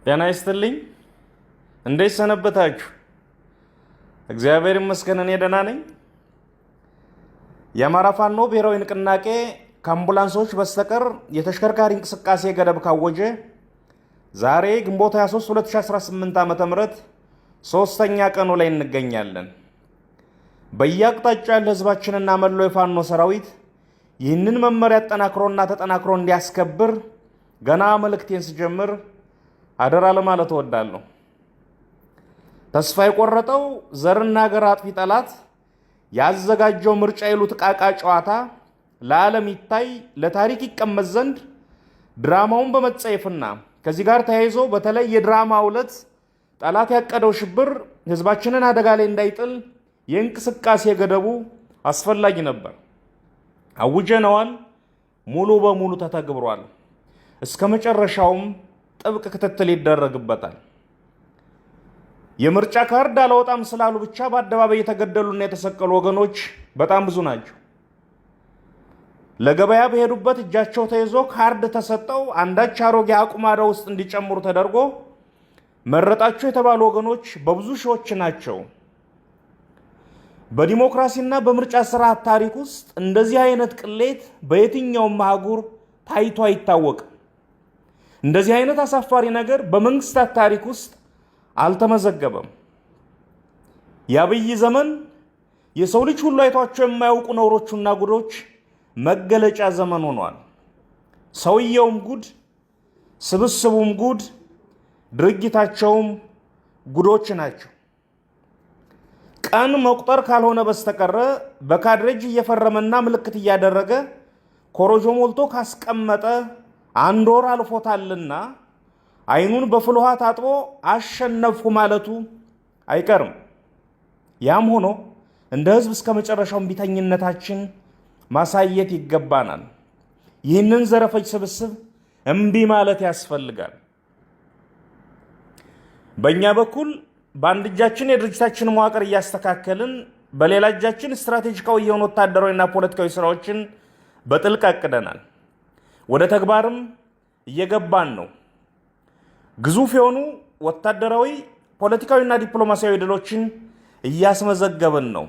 ጤና ይስጥልኝ። እንዴት ሰነበታችሁ? እግዚአብሔር ይመስገን እኔ ደህና ነኝ። የአማራ ፋኖ ብሔራዊ ንቅናቄ ከአምቡላንሶች በስተቀር የተሽከርካሪ እንቅስቃሴ ገደብ ካወጀ ዛሬ ግንቦት 23 2018 ዓ.ም ሶስተኛ ቀኑ ላይ እንገኛለን። በየአቅጣጫው ያለ ህዝባችንና መላው የፋኖ ሰራዊት ይህንን መመሪያ አጠናክሮና ተጠናክሮ እንዲያስከብር ገና መልእክቴን ስጀምር አደራ ለማለት እወዳለሁ። ተስፋ የቆረጠው ዘርና ሀገር አጥፊ ጠላት ያዘጋጀው ምርጫ ይሉት ዕቃቃ ጨዋታ ለዓለም ይታይ ለታሪክ ይቀመጥ ዘንድ ድራማውን በመጸየፍና ከዚህ ጋር ተያይዞ በተለይ የድራማው ዕለት ጠላት ያቀደው ሽብር ህዝባችንን አደጋ ላይ እንዳይጥል የእንቅስቃሴ ገደቡ አስፈላጊ ነበር። አውጀነዋል። ሙሉ በሙሉ ተተግብሯል። እስከ መጨረሻውም ጥብቅ ክትትል ይደረግበታል። የምርጫ ካርድ አላወጣም ስላሉ ብቻ በአደባባይ የተገደሉና የተሰቀሉ ወገኖች በጣም ብዙ ናቸው። ለገበያ በሄዱበት እጃቸው ተይዞ ካርድ ተሰጠው አንዳች አሮጌ አቁማዳ ውስጥ እንዲጨምሩ ተደርጎ መረጣቸው የተባሉ ወገኖች በብዙ ሺዎች ናቸው። በዲሞክራሲና በምርጫ ስርዓት ታሪክ ውስጥ እንደዚህ አይነት ቅሌት በየትኛውም አህጉር ታይቶ አይታወቅም። እንደዚህ አይነት አሳፋሪ ነገር በመንግስታት ታሪክ ውስጥ አልተመዘገበም። የአብይ ዘመን የሰው ልጅ ሁሉ አይቷቸው የማያውቁ ነውሮቹና ጉዶች መገለጫ ዘመን ሆኗል። ሰውየውም ጉድ፣ ስብስቡም ጉድ፣ ድርጊታቸውም ጉዶች ናቸው። ቀን መቁጠር ካልሆነ በስተቀረ በካድሬጅ እየፈረመና ምልክት እያደረገ ኮሮጆ ሞልቶ ካስቀመጠ አንድ ወር አልፎታልና አይኑን በፍል ውሃ ታጥቦ አሸነፍኩ ማለቱ አይቀርም። ያም ሆኖ እንደ ህዝብ እስከ መጨረሻው እምቢተኝነታችን ማሳየት ይገባናል። ይህንን ዘረፈጅ ስብስብ እምቢ ማለት ያስፈልጋል። በእኛ በኩል በአንድ እጃችን የድርጅታችን መዋቅር እያስተካከልን በሌላ እጃችን ስትራቴጂካዊ የሆኑ ወታደራዊና ፖለቲካዊ ስራዎችን በጥልቅ አቅደናል። ወደ ተግባርም እየገባን ነው። ግዙፍ የሆኑ ወታደራዊ ፖለቲካዊና ዲፕሎማሲያዊ ድሎችን እያስመዘገብን ነው።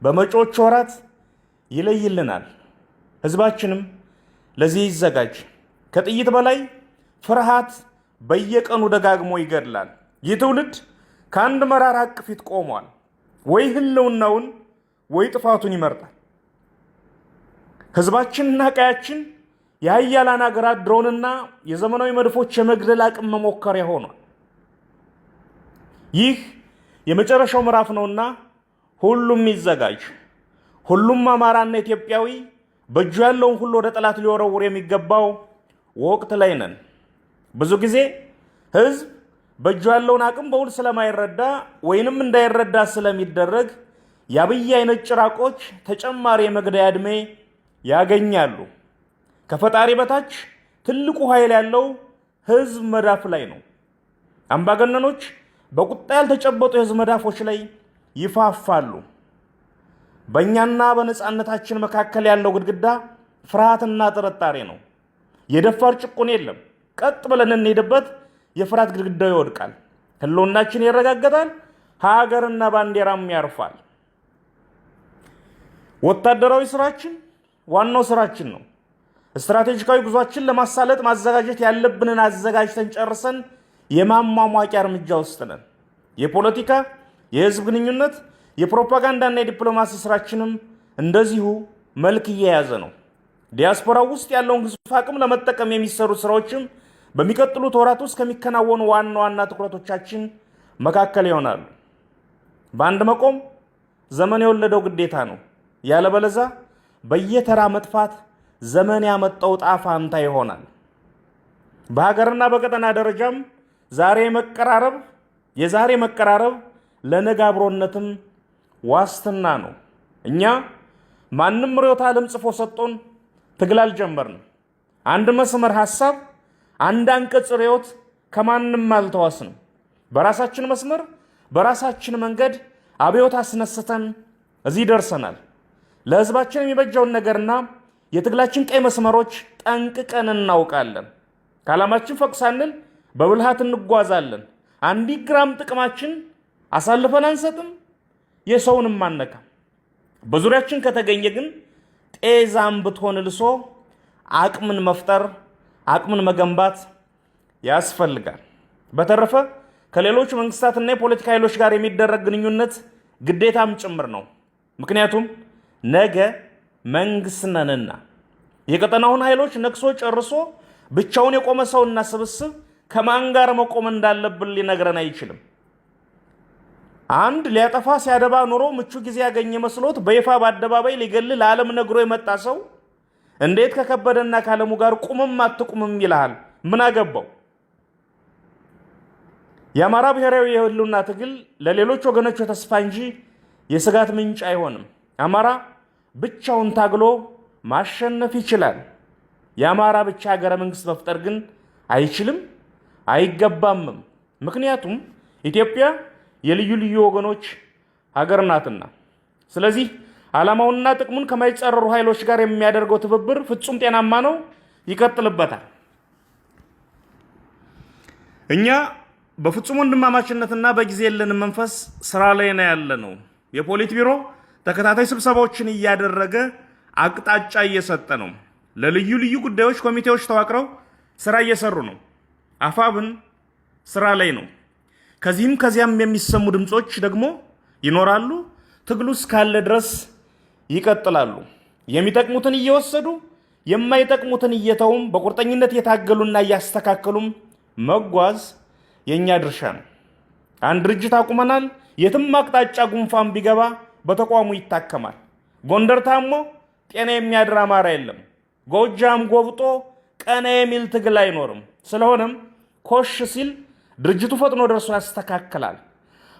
በመጪዎቹ ወራት ይለይልናል። ህዝባችንም ለዚህ ይዘጋጅ። ከጥይት በላይ ፍርሃት በየቀኑ ደጋግሞ ይገድላል። ይህ ትውልድ ከአንድ መራራ ሐቅ ፊት ቆሟል። ወይ ህልውናውን ወይ ጥፋቱን ይመርጣል። ህዝባችንና ቀያችን የሀያላን ሀገራት ድሮንና የዘመናዊ መድፎች የመግደል አቅም መሞከሪያ ሆኗል። ይህ የመጨረሻው ምዕራፍ ነውና ሁሉም ይዘጋጅ። ሁሉም አማራና ኢትዮጵያዊ በእጁ ያለውን ሁሉ ወደ ጠላት ሊወረውር የሚገባው ወቅት ላይ ነን። ብዙ ጊዜ ህዝብ በእጁ ያለውን አቅም በውል ስለማይረዳ ወይንም እንዳይረዳ ስለሚደረግ የአብይ አይነት ጭራቆች ተጨማሪ የመግደያ ዕድሜ ያገኛሉ። ከፈጣሪ በታች ትልቁ ኃይል ያለው ህዝብ መዳፍ ላይ ነው። አምባገነኖች በቁጣ ያልተጨበጡ የህዝብ መዳፎች ላይ ይፋፋሉ። በእኛና በነፃነታችን መካከል ያለው ግድግዳ ፍርሃትና ጥርጣሬ ነው። የደፋር ጭቁን የለም። ቀጥ ብለን እንሄድበት፣ የፍርሃት ግድግዳው ይወድቃል። ህልውናችን ይረጋገጣል። ሀገርና ባንዲራም ያርፋል። ወታደራዊ ስራችን ዋናው ስራችን ነው። ስትራቴጂካዊ ጉዟችን ለማሳለጥ ማዘጋጀት ያለብንን አዘጋጅተን ጨርሰን የማሟሟቂያ እርምጃ ውስጥ ነን። የፖለቲካ፣ የህዝብ ግንኙነት፣ የፕሮፓጋንዳና የዲፕሎማሲ ስራችንም እንደዚሁ መልክ እየያዘ ነው። ዲያስፖራው ውስጥ ያለውን ግዙፍ አቅም ለመጠቀም የሚሰሩ ስራዎችም በሚቀጥሉት ወራት ውስጥ ከሚከናወኑ ዋና ዋና ትኩረቶቻችን መካከል ይሆናሉ። በአንድ መቆም ዘመን የወለደው ግዴታ ነው። ያለበለዛ በየተራ መጥፋት ዘመን ያመጣው ጣፋንታ ይሆናል። በሀገርና በቀጠና ደረጃም የዛሬ መቀራረብ ለነገ አብሮነትም ዋስትና ነው። እኛ ማንም ርዕዮተ ዓለም ጽፎ ሰጥቶን ትግል አልጀመርንም። አንድ መስመር ሐሳብ፣ አንድ አንቀጽ ርዕዮት ከማንም አልተዋስንም። በራሳችን መስመር በራሳችን መንገድ አብዮት አስነስተን እዚህ ደርሰናል። ለህዝባችን የሚበጀውን ነገርና የትግላችን ቀይ መስመሮች ጠንቅቀን እናውቃለን። ከዓላማችን ፈቅ ሳንል በብልሃት እንጓዛለን። አንዲት ግራም ጥቅማችን አሳልፈን አንሰጥም፣ የሰውንም አንነካም። በዙሪያችን ከተገኘ ግን ጤዛም ብትሆን ልሶ አቅምን መፍጠር፣ አቅምን መገንባት ያስፈልጋል። በተረፈ ከሌሎች መንግስታትና የፖለቲካ ኃይሎች ጋር የሚደረግ ግንኙነት ግዴታም ጭምር ነው። ምክንያቱም ነገ መንግስት ነንና የቀጠናውን ኃይሎች ነክሶ ጨርሶ ብቻውን የቆመ ሰውና ስብስብ ከማን ጋር መቆም እንዳለብን ሊነግረን አይችልም። አንድ ሊያጠፋ ሲያደባ ኑሮ ምቹ ጊዜ ያገኘ መስሎት በይፋ በአደባባይ ሊገል ለዓለም ነግሮ የመጣ ሰው እንዴት ከከበደና ካለሙ ጋር ቁምም አትቁምም ይልሃል? ምን አገባው? የአማራ ብሔራዊ የህልውና ትግል ለሌሎች ወገኖች ተስፋ እንጂ የስጋት ምንጭ አይሆንም። አማራ ብቻውን ታግሎ ማሸነፍ ይችላል። የአማራ ብቻ ሀገረ መንግስት መፍጠር ግን አይችልም፣ አይገባምም። ምክንያቱም ኢትዮጵያ የልዩ ልዩ ወገኖች ሀገር ናትና። ስለዚህ ዓላማውንና ጥቅሙን ከማይጸረሩ ኃይሎች ጋር የሚያደርገው ትብብር ፍጹም ጤናማ ነው፣ ይቀጥልበታል። እኛ በፍጹም ወንድማማችነትና በጊዜ የለንም መንፈስ ስራ ላይ ነው ያለነው። የፖሊት ቢሮ ተከታታይ ስብሰባዎችን እያደረገ አቅጣጫ እየሰጠ ነው። ለልዩ ልዩ ጉዳዮች ኮሚቴዎች ተዋቅረው ስራ እየሰሩ ነው። አፋብን ስራ ላይ ነው። ከዚህም ከዚያም የሚሰሙ ድምጾች ደግሞ ይኖራሉ። ትግሉ እስካለ ድረስ ይቀጥላሉ። የሚጠቅሙትን እየወሰዱ የማይጠቅሙትን እየተውም በቁርጠኝነት እየታገሉና እያስተካከሉም መጓዝ የኛ ድርሻ ነው። አንድ ድርጅት አቁመናል። የትም አቅጣጫ ጉንፋን ቢገባ በተቋሙ ይታከማል። ጎንደር ታሞ ጤና የሚያድር አማራ የለም። ጎጃም ጎብጦ ቀና የሚል ትግል አይኖርም። ስለሆነም ኮሽ ሲል ድርጅቱ ፈጥኖ ደርሶ ያስተካክላል።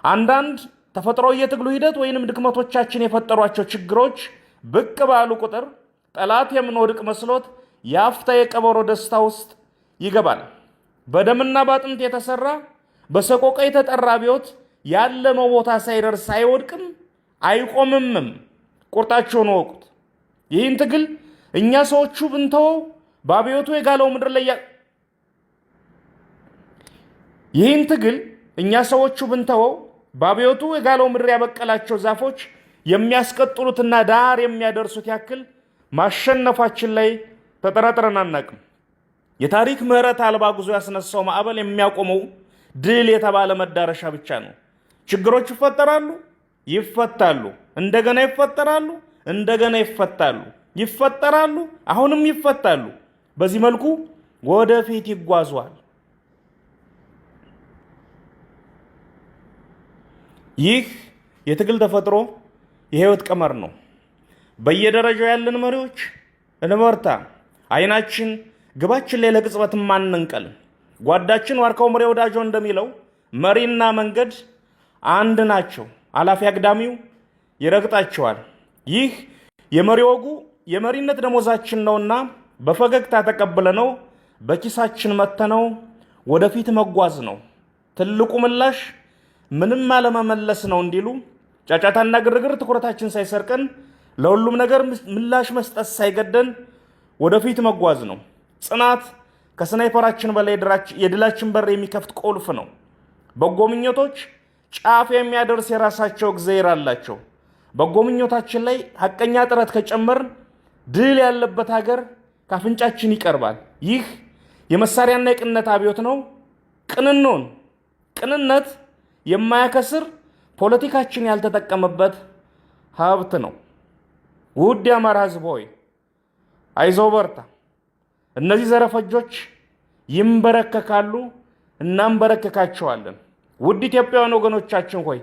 አንዳንድ ተፈጥሯዊ የትግሉ ሂደት ወይንም ድክመቶቻችን የፈጠሯቸው ችግሮች ብቅ ባሉ ቁጥር ጠላት የምንወድቅ መስሎት የአፍታ የቀበሮ ደስታ ውስጥ ይገባል። በደምና ባጥንት የተሰራ በሰቆቃ የተጠራ አብዮት ያለነው ቦታ ሳይደርስ አይወድቅም፣ አይቆምምም። ቁርጣቸውን ወቁት። ይህን ትግል እኛ ሰዎቹ ብንተወው በአብዮቱ የጋለው ምድር ላይ ይህን ትግል እኛ ሰዎቹ ብንተወው በአብዮቱ የጋለው ምድር ያበቀላቸው ዛፎች የሚያስቀጥሉትና ዳር የሚያደርሱት ያክል ማሸነፋችን ላይ ተጠራጥረን አናቅም። የታሪክ ምህረት አልባ ጉዞ ያስነሳው ማዕበል የሚያቆመው ድል የተባለ መዳረሻ ብቻ ነው። ችግሮች ይፈጠራሉ፣ ይፈታሉ፣ እንደገና ይፈጠራሉ፣ እንደገና ይፈታሉ፣ ይፈጠራሉ፣ አሁንም ይፈታሉ። በዚህ መልኩ ወደፊት ይጓዟል። ይህ የትግል ተፈጥሮ የህይወት ቀመር ነው። በየደረጃው ያለን መሪዎች እንበርታ። አይናችን ግባችን ላይ ለቅጽበት ማንንቀል። ጓዳችን ዋርካው ምሬ ወዳጆ እንደሚለው መሪና መንገድ አንድ ናቸው፣ አላፊ አግዳሚው ይረግጣቸዋል። ይህ የመሪ ወጉ የመሪነት ደሞዛችን ነውና በፈገግታ ተቀብለነው በኪሳችን መተነው ወደፊት መጓዝ ነው። ትልቁ ምላሽ ምንም አለመመለስ ነው እንዲሉ ጫጫታና ግርግር ትኩረታችን ሳይሰርቀን ለሁሉም ነገር ምላሽ መስጠት ሳይገደን ወደፊት መጓዝ ነው። ጽናት ከስናይፐራችን በላይ የድላችን በር የሚከፍት ቁልፍ ነው። በጎ ምኞቶች ጫፍ የሚያደርስ የራሳቸው እግዚአብሔር አላቸው። በጎ ምኞታችን ላይ ሐቀኛ ጥረት ከጨመርን ድል ያለበት ሀገር ካፍንጫችን ይቀርባል። ይህ የመሳሪያና የቅንነት አብዮት ነው። ቅንኖን ቅንነት የማያከስር ፖለቲካችን ያልተጠቀመበት ሀብት ነው። ውድ የአማራ ሕዝብ ሆይ አይዞህ በርታ። እነዚህ ዘረፈጆች ይንበረከካሉ፣ እናንበረከካቸዋለን። ውድ ኢትዮጵያውያን ወገኖቻችን ሆይ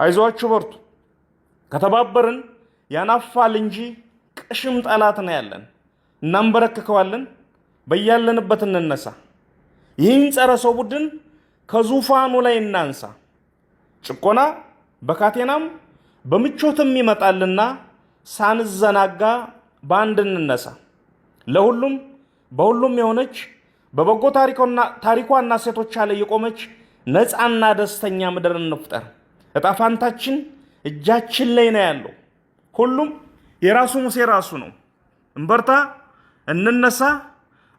አይዟችሁ በርቱ። ከተባበርን ያናፋል እንጂ ቅሽም ጠላት ነው ያለን። እናንበረከከዋለን። በያለንበት እንነሳ። ይህን ጸረ ሰው ቡድን ከዙፋኑ ላይ እናንሳ። ጭቆና በካቴናም በምቾትም ይመጣልና ሳንዘናጋ በአንድ እንነሳ። ለሁሉም በሁሉም የሆነች በበጎ ታሪኳና ሴቶቿ ላይ የቆመች ነፃና ደስተኛ ምድር እንፍጠር። ዕጣ ፈንታችን እጃችን ላይ ነው ያለው። ሁሉም የራሱ ሙሴ ራሱ ነው። እንበርታ፣ እንነሳ፣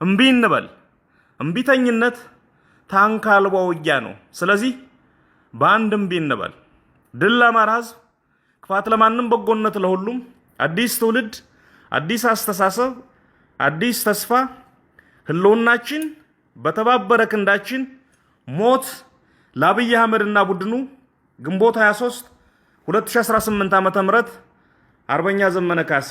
እምቢ እንበል። እምቢተኝነት ታንክ አልባ ውጊያ ነው። ስለዚህ በአንድም ቢንበል ድል ለአማራ ህዝብ፣ ክፋት ለማንም፣ በጎነት ለሁሉም። አዲስ ትውልድ፣ አዲስ አስተሳሰብ፣ አዲስ ተስፋ። ህልውናችን በተባበረ ክንዳችን። ሞት ለአብይ አህመድና ቡድኑ። ግንቦት 23 2018 ዓ.ም አርበኛ ዘመነ ካሴ